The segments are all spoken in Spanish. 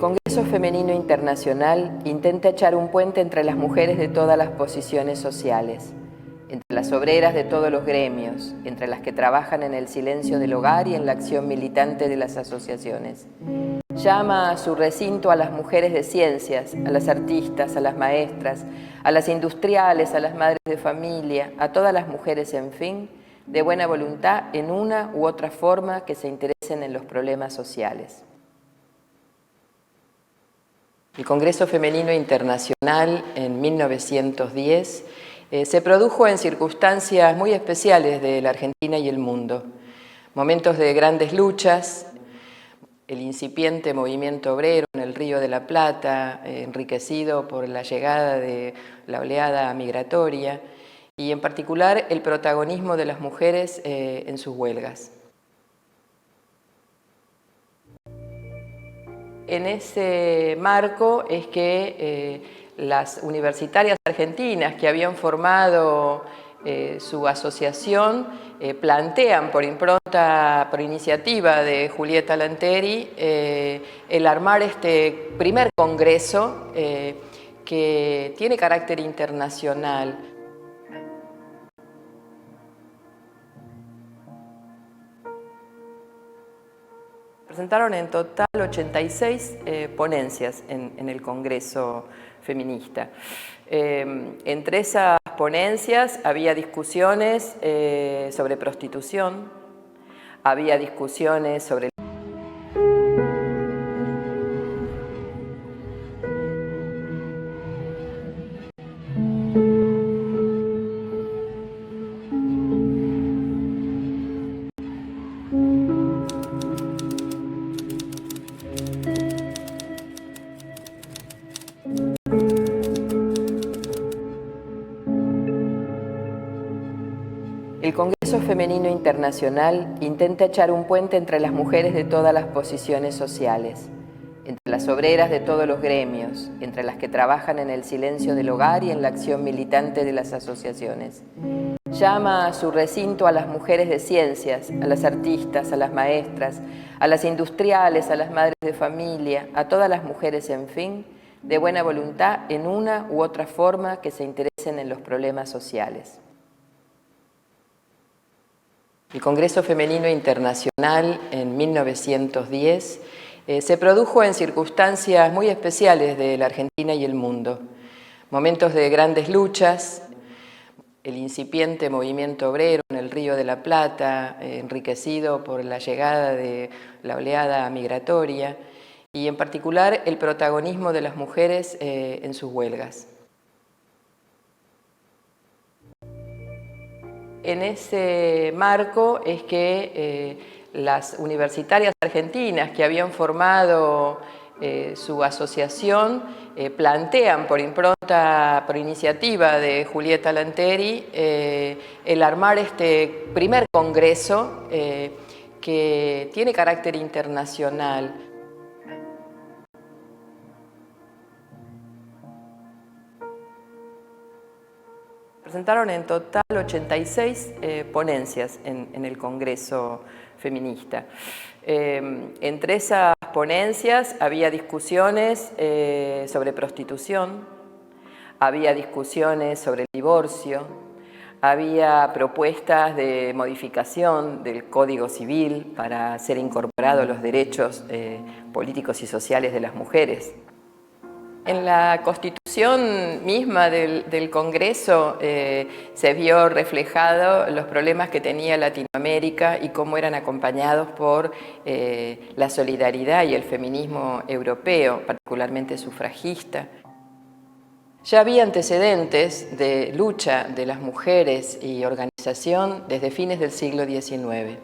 Congreso Femenino Internacional intenta echar un puente entre las mujeres de todas las posiciones sociales, entre las obreras de todos los gremios, entre las que trabajan en el silencio del hogar y en la acción militante de las asociaciones. Llama a su recinto a las mujeres de ciencias, a las artistas, a las maestras, a las industriales, a las madres de familia, a todas las mujeres, en fin, de buena voluntad en una u otra forma que se interesen en los problemas sociales. El Congreso Femenino Internacional en 1910 se produjo en circunstancias muy especiales de la Argentina y el mundo. Momentos de grandes luchas, el incipiente movimiento obrero en el Río de la Plata, enriquecido por la llegada de la oleada migratoria y en particular el protagonismo de las mujeres en sus huelgas. En ese marco es que las universitarias argentinas que habían formado su asociación plantean por impronta, por iniciativa de Julieta Lanteri, el armar este primer congreso que tiene carácter internacional. Presentaron en total 86 ponencias en el Congreso Feminista. Entre esas ponencias había discusiones sobre prostitución, había discusiones sobre El Congreso Femenino Internacional intenta echar un puente entre las mujeres de todas las posiciones sociales, entre las obreras de todos los gremios, entre las que trabajan en el silencio del hogar y en la acción militante de las asociaciones. Llama a su recinto a las mujeres de ciencias, a las artistas, a las maestras, a las industriales, a las madres de familia, a todas las mujeres, en fin, de buena voluntad en una u otra forma que se interesen en los problemas sociales. El Congreso Femenino Internacional en 1910 se produjo en circunstancias muy especiales de la Argentina y el mundo. Momentos de grandes luchas, el incipiente movimiento obrero en el Río de la Plata, enriquecido por la llegada de la oleada migratoria y en particular el protagonismo de las mujeres en sus huelgas. En ese marco es que las universitarias argentinas que habían formado su asociación plantean por impronta, por iniciativa de Julieta Lanteri, el armar este primer congreso que tiene carácter internacional. Presentaron en total 86 ponencias en el Congreso Feminista. Entre esas ponencias había discusiones sobre prostitución, había discusiones sobre el divorcio, había propuestas de modificación del Código Civil para ser incorporados los derechos políticos y sociales de las mujeres. En la Constitución misma del Congreso se vio reflejado los problemas que tenía Latinoamérica y cómo eran acompañados por la solidaridad y el feminismo europeo, particularmente sufragista. Ya había antecedentes de lucha de las mujeres y organización desde fines del siglo XIX.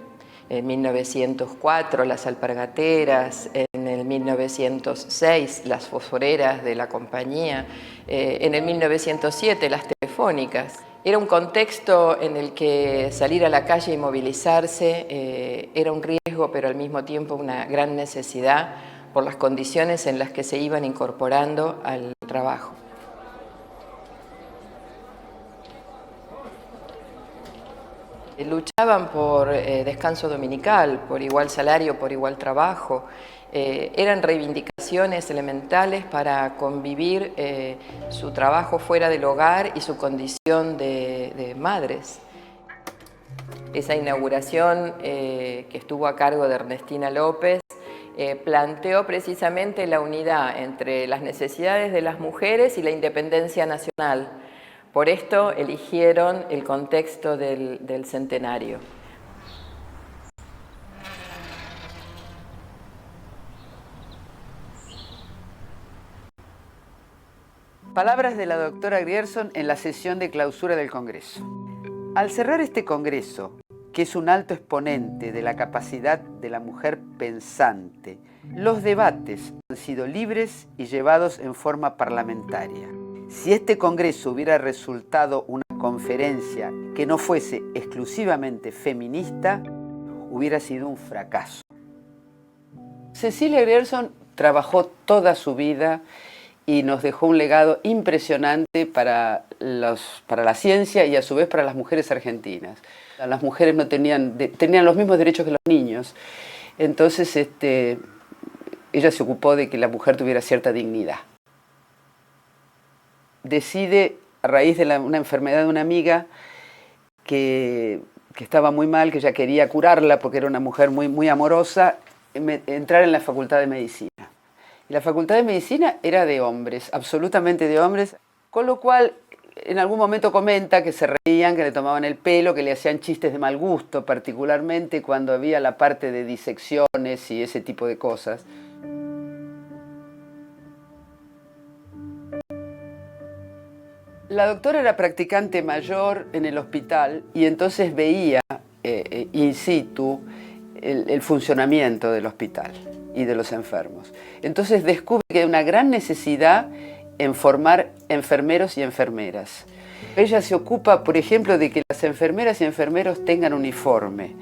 En 1904 las alpargateras, en el 1906 las fosforeras de la compañía, en el 1907 las telefónicas. Era un contexto en el que salir a la calle y movilizarse era un riesgo, pero al mismo tiempo una gran necesidad por las condiciones en las que se iban incorporando al trabajo. Luchaban por descanso dominical, por igual salario, por igual trabajo. Eran reivindicaciones indicaciones elementales para convivir su trabajo fuera del hogar y su condición de madres. Esa inauguración que estuvo a cargo de Ernestina López planteó precisamente la unidad entre las necesidades de las mujeres y la independencia nacional. Por esto eligieron el contexto del centenario. Palabras de la doctora Grierson en la sesión de clausura del Congreso. Al cerrar este Congreso, que es un alto exponente de la capacidad de la mujer pensante, los debates han sido libres y llevados en forma parlamentaria. Si este Congreso hubiera resultado una conferencia que no fuese exclusivamente feminista, hubiera sido un fracaso. Cecilia Grierson trabajó toda su vida y nos dejó un legado impresionante para la ciencia y a su vez para las mujeres argentinas. Las mujeres no tenían los mismos derechos que los niños, entonces ella se ocupó de que la mujer tuviera cierta dignidad. Decide, a raíz de una enfermedad de una amiga, que estaba muy mal, que ella quería curarla porque era una mujer muy, muy amorosa, entrar en la Facultad de Medicina. Y la Facultad de Medicina era de hombres, absolutamente de hombres, con lo cual en algún momento comenta que se reían, que le tomaban el pelo, que le hacían chistes de mal gusto, particularmente cuando había la parte de disecciones y ese tipo de cosas. La doctora era practicante mayor en el hospital y entonces veía in situ el funcionamiento del hospital y de los enfermos. Entonces descubre que hay una gran necesidad en formar enfermeros y enfermeras. Ella se ocupa, por ejemplo, de que las enfermeras y enfermeros tengan uniforme,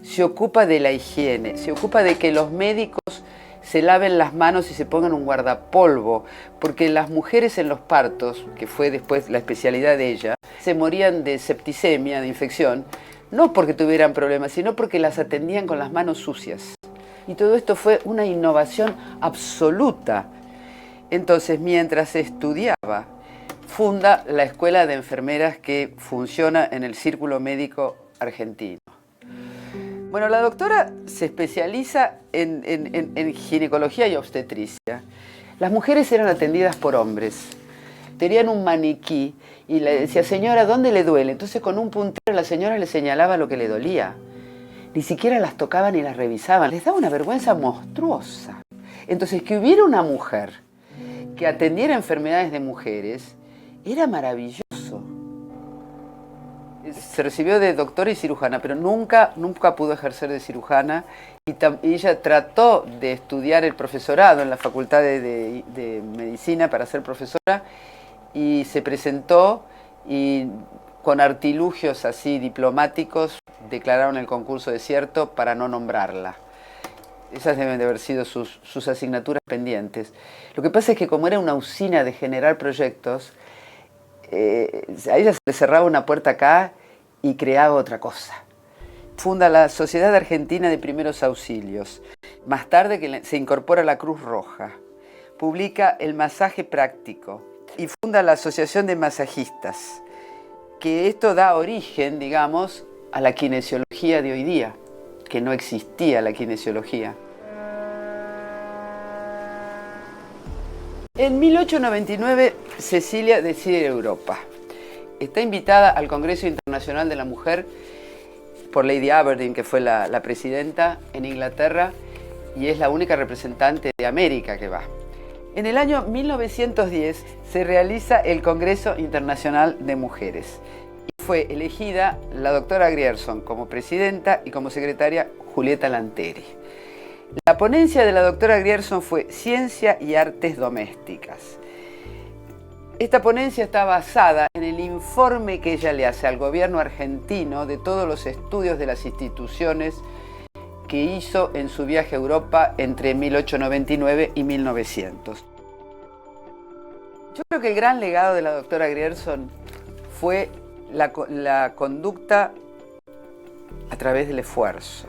se ocupa de la higiene, se ocupa de que los médicos se laven las manos y se pongan un guardapolvo, porque las mujeres en los partos, que fue después la especialidad de ella, se morían de septicemia, de infección, no porque tuvieran problemas, sino porque las atendían con las manos sucias. Y todo esto fue una innovación absoluta. Entonces, mientras estudiaba, funda la Escuela de Enfermeras que funciona en el Círculo Médico Argentino. Bueno, la doctora se especializa en ginecología y obstetricia. Las mujeres eran atendidas por hombres. Tenían un maniquí y le decía, señora, ¿dónde le duele? Entonces con un puntero la señora le señalaba lo que le dolía. Ni siquiera las tocaban ni las revisaban. Les daba una vergüenza monstruosa. Entonces, que hubiera una mujer que atendiera enfermedades de mujeres era maravilloso. Se recibió de doctora y cirujana, pero nunca pudo ejercer de cirujana. Y ella trató de estudiar el profesorado en la Facultad de Medicina para ser profesora y se presentó y con artilugios así diplomáticos declararon el concurso desierto para no nombrarla. Esas deben de haber sido sus asignaturas pendientes. Lo que pasa es que como era una usina de generar proyectos, a ella se le cerraba una puerta acá y creaba otra cosa. Funda la Sociedad Argentina de Primeros Auxilios. Más tarde que se incorpora a la Cruz Roja. Publica El Masaje Práctico y funda la Asociación de Masajistas, que esto da origen, digamos, a la kinesiología de hoy día, que no existía la kinesiología. En 1899, Cecilia decide ir a Europa. Está invitada al Congreso Internacional de la Mujer por Lady Aberdeen, que fue la presidenta en Inglaterra, y es la única representante de América que va. En el año 1910 se realiza el Congreso Internacional de Mujeres. Y fue elegida la doctora Grierson como presidenta y como secretaria Julieta Lanteri. La ponencia de la doctora Grierson fue Ciencia y Artes Domésticas. Esta ponencia está basada en el informe que ella le hace al gobierno argentino de todos los estudios de las instituciones que hizo en su viaje a Europa entre 1899 y 1900. Yo creo que el gran legado de la doctora Grierson fue la conducta a través del esfuerzo.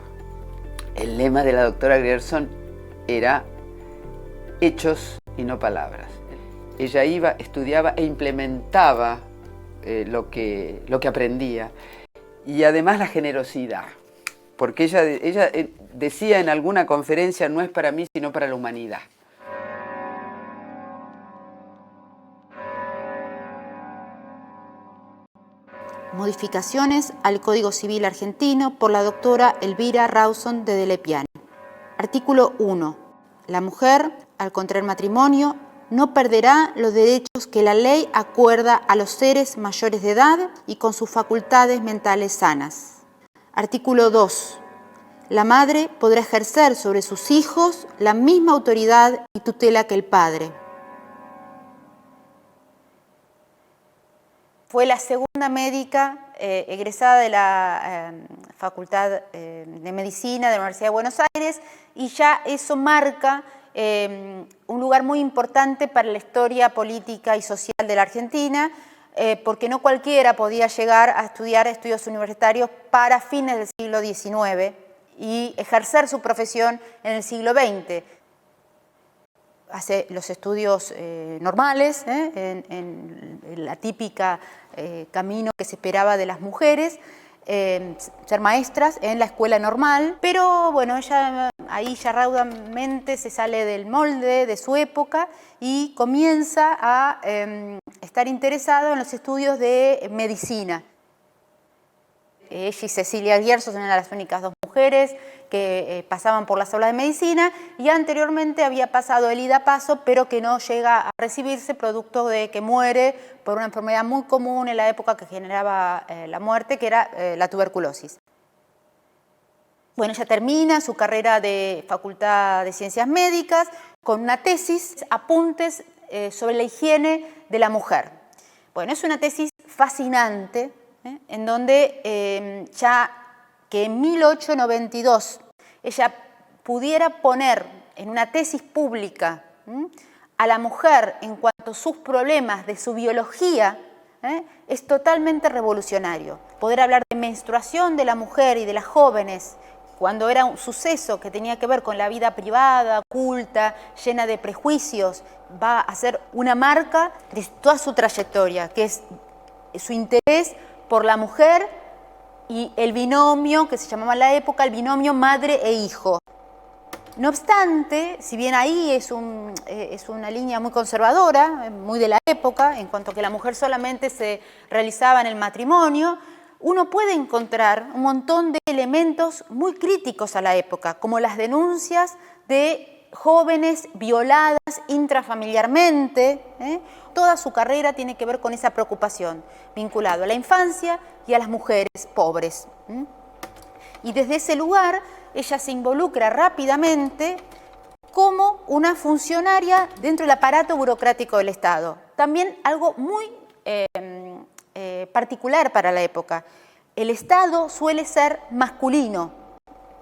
El lema de la doctora Grierson era hechos y no palabras. Ella iba, estudiaba e implementaba lo que aprendía. Y además la generosidad, porque ella decía en alguna conferencia, no es para mí, sino para la humanidad. Modificaciones al Código Civil argentino por la doctora Elvira Rawson de Delepiane. Artículo 1. La mujer, al contraer matrimonio, no perderá los derechos que la ley acuerda a los seres mayores de edad y con sus facultades mentales sanas. Artículo 2. La madre podrá ejercer sobre sus hijos la misma autoridad y tutela que el padre. Fue la segunda médica egresada de la Facultad de Medicina de la Universidad de Buenos Aires, y ya eso marca un lugar muy importante para la historia política y social de la Argentina, porque no cualquiera podía llegar a estudiar estudios universitarios para fines del siglo XIX y ejercer su profesión en el siglo XX. Hace los estudios normales, en la típica camino que se esperaba de las mujeres, ser maestras en la escuela normal, pero bueno, ella ahí ya raudamente se sale del molde de su época y comienza a estar interesada en los estudios de medicina. Ella y Cecilia Guierzo son las únicas dos mujeres que pasaban por las aulas de medicina, y anteriormente había pasado Elida Paso, pero que no llega a recibirse producto de que muere por una enfermedad muy común en la época que generaba la muerte, que era la tuberculosis. Bueno, ella termina su carrera de Facultad de Ciencias Médicas con una tesis, apuntes sobre la higiene de la mujer. Bueno, es una tesis fascinante, en donde ya que en 1892 ella pudiera poner en una tesis pública a la mujer en cuanto a sus problemas de su biología, es totalmente revolucionario. Poder hablar de menstruación de la mujer y de las jóvenes cuando era un suceso que tenía que ver con la vida privada, oculta, llena de prejuicios, va a ser una marca de toda su trayectoria, que es su interés por la mujer y el binomio que se llamaba en la época el binomio madre e hijo. No obstante, si bien ahí es una línea muy conservadora, muy de la época, en cuanto a que la mujer solamente se realizaba en el matrimonio, uno puede encontrar un montón de elementos muy críticos a la época, como las denuncias de jóvenes violadas intrafamiliarmente. Toda su carrera tiene que ver con esa preocupación, vinculado a la infancia y a las mujeres pobres. Y desde ese lugar ella se involucra rápidamente como una funcionaria dentro del aparato burocrático del Estado. También algo muy particular para la época. El Estado suele ser masculino.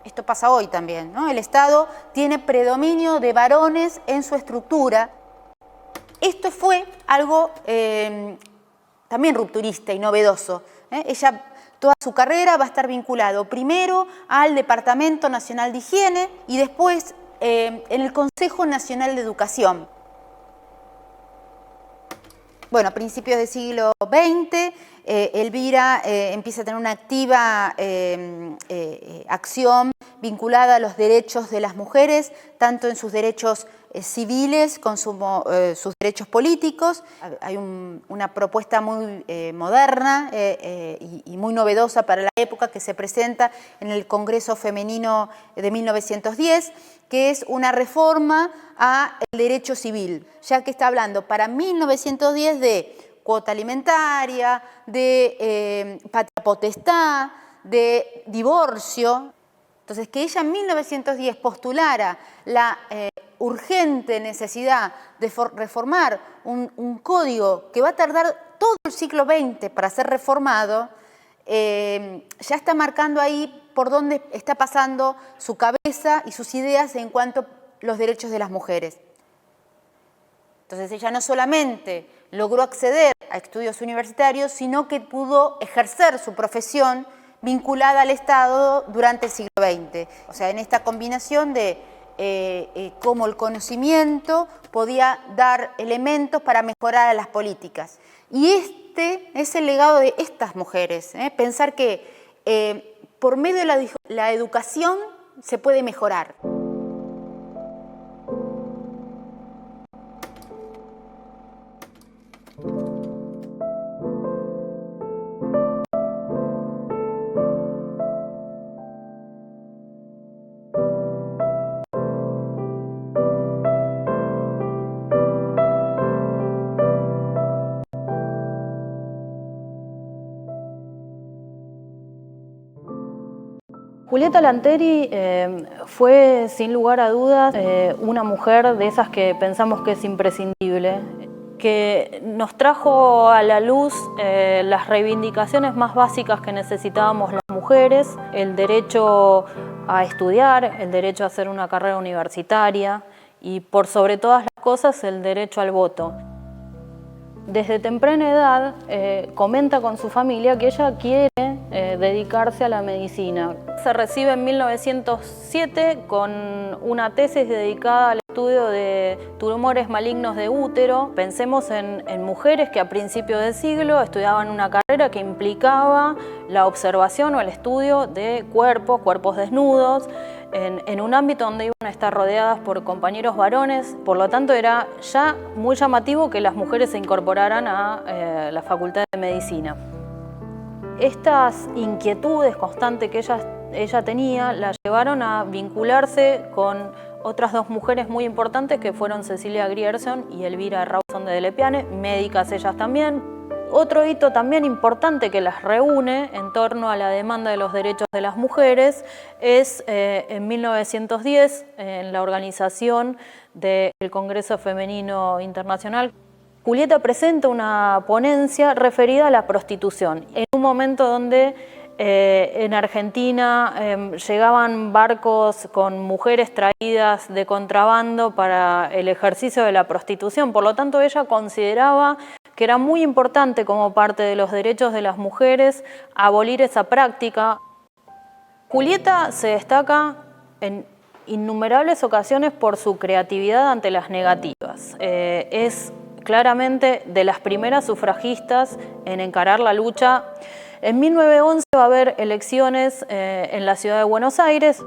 Esto pasa hoy también, ¿no? El Estado tiene predominio de varones en su estructura. Esto fue algo también rupturista y novedoso. Ella, toda su carrera va a estar vinculado primero al Departamento Nacional de Higiene y después en el Consejo Nacional de Educación. Bueno, a principios del siglo XX, Elvira empieza a tener una activa acción vinculada a los derechos de las mujeres, tanto en sus derechos civiles como sus derechos políticos. Hay una propuesta muy moderna y muy novedosa para la época que se presenta en el Congreso Femenino de 1910, que es una reforma al derecho civil, ya que está hablando para 1910 de cuota alimentaria, de patria potestad, de divorcio. Entonces, que ella en 1910 postulara la urgente necesidad de reformar un código que va a tardar todo el siglo XX para ser reformado, ya está marcando ahí por dónde está pasando su cabeza y sus ideas en cuanto a los derechos de las mujeres. Entonces ella no solamente logró acceder a estudios universitarios, sino que pudo ejercer su profesión vinculada al Estado durante el siglo XX. O sea, en esta combinación de cómo el conocimiento podía dar elementos para mejorar las políticas. Y este es el legado de estas mujeres, pensar que por medio de la educación se puede mejorar. Julieta Lanteri fue, sin lugar a dudas, una mujer de esas que pensamos que es imprescindible, que nos trajo a la luz las reivindicaciones más básicas que necesitábamos las mujeres, el derecho a estudiar, el derecho a hacer una carrera universitaria y, por sobre todas las cosas, el derecho al voto. Desde temprana edad comenta con su familia que ella quiere dedicarse a la medicina. Se recibe en 1907 con una tesis dedicada al estudio de tumores malignos de útero. Pensemos en mujeres que a principios de siglo estudiaban una carrera que implicaba la observación o el estudio de cuerpos desnudos, en un ámbito donde iban a estar rodeadas por compañeros varones. Por lo tanto, era ya muy llamativo que las mujeres se incorporaran a la Facultad de Medicina. Estas inquietudes constantes que ella tenía la llevaron a vincularse con otras dos mujeres muy importantes que fueron Cecilia Grierson y Elvira Rawson de Lepiane, médicas ellas también. Otro hito también importante que las reúne en torno a la demanda de los derechos de las mujeres es en 1910 en la organización del Congreso Femenino Internacional. Julieta presenta una ponencia referida a la prostitución, en un momento donde en Argentina llegaban barcos con mujeres traídas de contrabando para el ejercicio de la prostitución. Por lo tanto, ella consideraba que era muy importante, como parte de los derechos de las mujeres, abolir esa práctica. Julieta se destaca en innumerables ocasiones por su creatividad ante las negativas. Es claramente de las primeras sufragistas en encarar la lucha. En 1911 va a haber elecciones en la ciudad de Buenos Aires.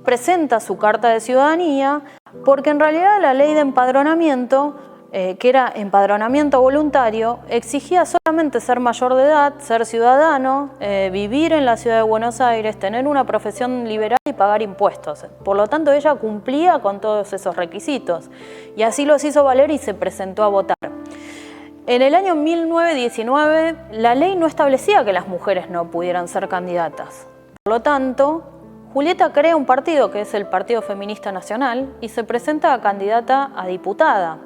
Presenta su carta de ciudadanía porque en realidad la ley de empadronamiento, que era empadronamiento voluntario, exigía solamente ser mayor de edad, ser ciudadano, vivir en la ciudad de Buenos Aires, tener una profesión liberal y pagar impuestos. Por lo tanto, ella cumplía con todos esos requisitos y así los hizo valer y se presentó a votar. En el año 1919, la ley no establecía que las mujeres no pudieran ser candidatas. Por lo tanto, Julieta crea un partido que es el Partido Feminista Nacional y se presenta a candidata a diputada.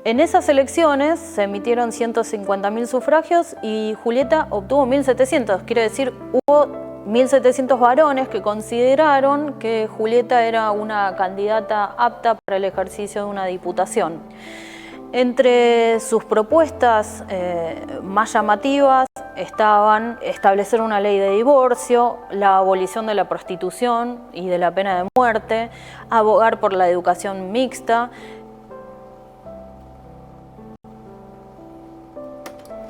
En esas elecciones se emitieron 150.000 sufragios y Julieta obtuvo 1.700, quiere decir, hubo 1.700 varones que consideraron que Julieta era una candidata apta para el ejercicio de una diputación. Entre sus propuestas más llamativas estaban establecer una ley de divorcio, la abolición de la prostitución y de la pena de muerte, abogar por la educación mixta.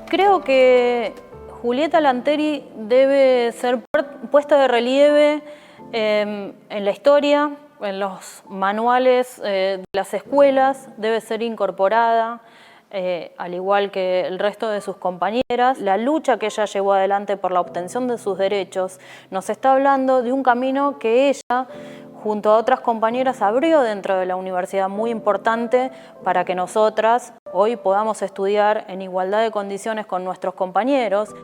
Creo que Julieta Lanteri debe ser puesta de relieve en la historia, en los manuales de las escuelas, debe ser incorporada, al igual que el resto de sus compañeras. La lucha que ella llevó adelante por la obtención de sus derechos nos está hablando de un camino que ella, junto a otras compañeras, abrió dentro de la universidad muy importante para que nosotras hoy podamos estudiar en igualdad de condiciones con nuestros compañeros.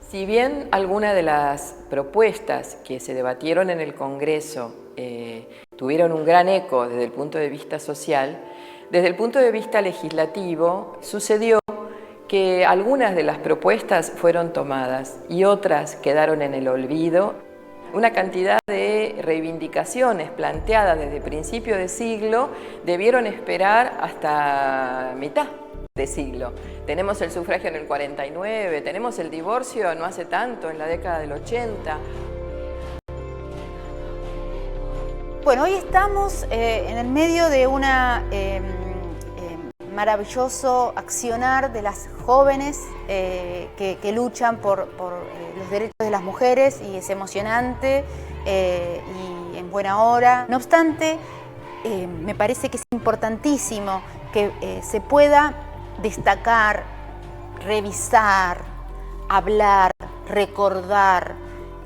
Si bien algunas de las propuestas que se debatieron en el Congreso tuvieron un gran eco desde el punto de vista social, desde el punto de vista legislativo sucedió que algunas de las propuestas fueron tomadas y otras quedaron en el olvido. Una cantidad de reivindicaciones planteadas desde principio de siglo debieron esperar hasta mitad de siglo. tenemos el sufragio en el 49, tenemos el divorcio no hace tanto, en la década del 80. Bueno, hoy estamos en el medio de una maravilloso accionar de las jóvenes que luchan por los derechos de las mujeres, y es emocionante y en buena hora. No obstante, me parece que es importantísimo que se pueda destacar, revisar, hablar, recordar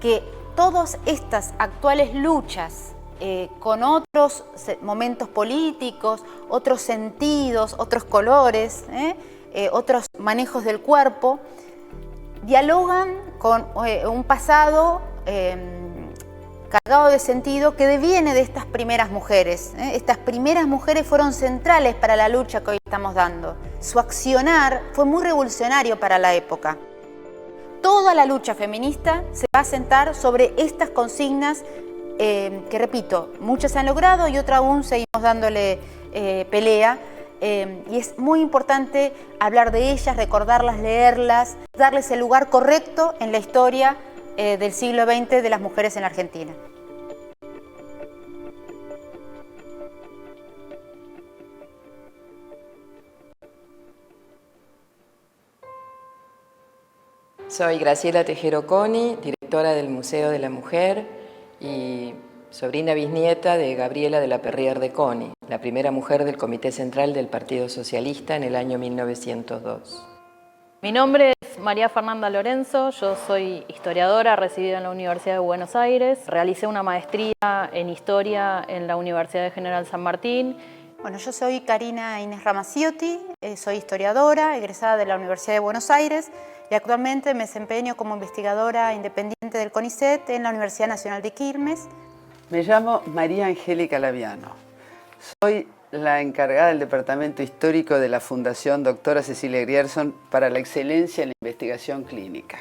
que todas estas actuales luchas con otros momentos políticos, otros sentidos, otros colores, otros manejos del cuerpo, dialogan con un pasado cargado de sentido que deviene de estas primeras mujeres. Estas primeras mujeres fueron centrales para la lucha que hoy estamos dando. Su accionar fue muy revolucionario para la época. Toda la lucha feminista se va a sentar sobre estas consignas que, repito, muchas se han logrado y otras aún seguimos dándole pelea. Y es muy importante hablar de ellas, recordarlas, leerlas, darles el lugar correcto en la historia del siglo XX de las mujeres en la Argentina. Soy Graciela Tejero Coni, directora del Museo de la Mujer y sobrina bisnieta de Gabriela de la Perrier de Coni, la primera mujer del Comité Central del Partido Socialista en el año 1902. Mi nombre es María Fernanda Lorenzo, yo soy historiadora residida en la Universidad de Buenos Aires. Realicé una maestría en Historia en la Universidad de General San Martín. Bueno, yo soy Karina Inés Ramaciotti, soy historiadora, egresada de la Universidad de Buenos Aires y actualmente me desempeño como investigadora independiente del CONICET en la Universidad Nacional de Quilmes. Me llamo María Angélica Laviano. Soy la encargada del Departamento Histórico de la Fundación Doctora Cecilia Grierson para la Excelencia en la Investigación Clínica.